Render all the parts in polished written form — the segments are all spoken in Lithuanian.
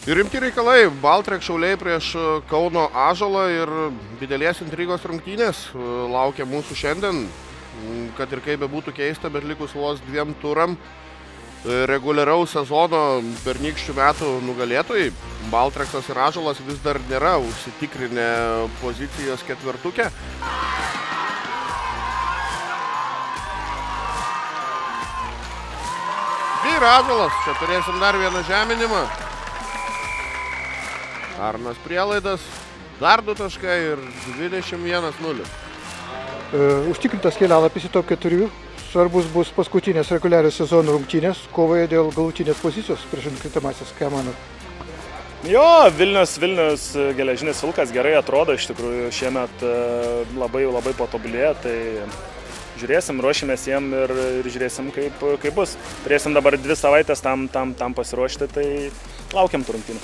Ir rimti reikalai. Baltrek Šauliai prieš Kauno Ąžuolą ir didelės intrigos rungtynės laukia mūsų šiandien. Kad ir kaip bebūtų keista, bet likus vos 2 turam reguliaraus sezono pernykščių metų nugalėtojai. Baltreksas ir Ąžuolas vis dar nėra užsitikrinę pozicijos ketvertuke. Ir Ąžuolas, čia turėsim dar vieną žeminimą. Arnas Prielaidas, dar 2 taškai ir 21-0. Užtikrintas kelialapis į top 4. Svarbus bus paskutinės reguliarios sezono rungtynės, kovoje dėl galutinės pozicijos prieš atkrintamąsias. Ką manot? Jo, Vilnius geležinis vilkas gerai atrodo, iš tikrųjų šiemet labai patobulėjo, tai žiūrėsim, ruošimės jiem ir žiūrėsim, kaip bus. Turėsim dabar 2 savaitės tam pasiruošti, tai laukiam tų rungtynių.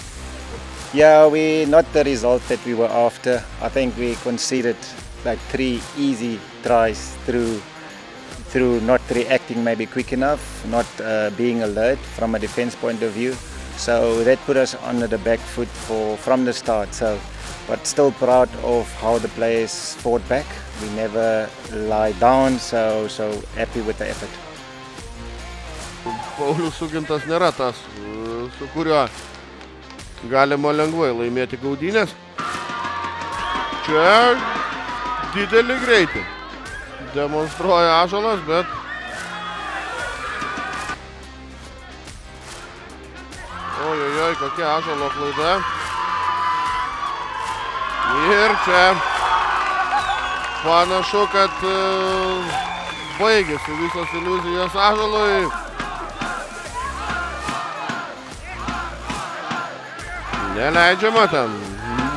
Yeah, not the result that we were after. I think we conceded like 3 easy tries through not reacting maybe quick enough, not being alert from a defense point of view. So that put us on the back foot from the start. But still proud of how the players fought back. We never lie down, so happy with the effort. Paulius Sugintas nėra tas, su kuriuo galima lengvai laimėti gaudynės. Čia didelį greitį demonstruoja Ąžuolas, bet ojojoj, kokia Ąžuolo klaida. Ir čia panašu, kad baigėsi visos iliuzijos Ąžuolui. Neleidžiama ten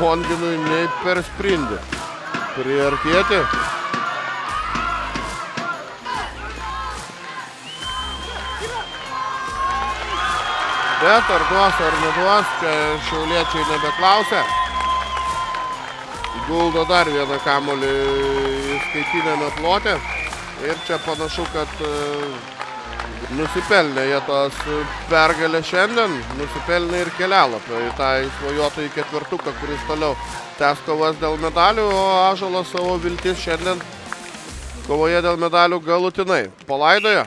Monginui nei per sprindį priartėti. Bet ar duos ar neduos, čia šiauliečiai nebeklausia. Guldo dar vieną kamuolį skaitinėme plote. Ir čia panašu, kad nusipelnė jie tos pergalę šiandien, nusipelnė ir kelialapio į tą svajotąjį ketvertuką, kuris toliau tęs kovas dėl medalių, o Ąžuolas savo viltis šiandien kovoje dėl medalių galutinai palaidojo.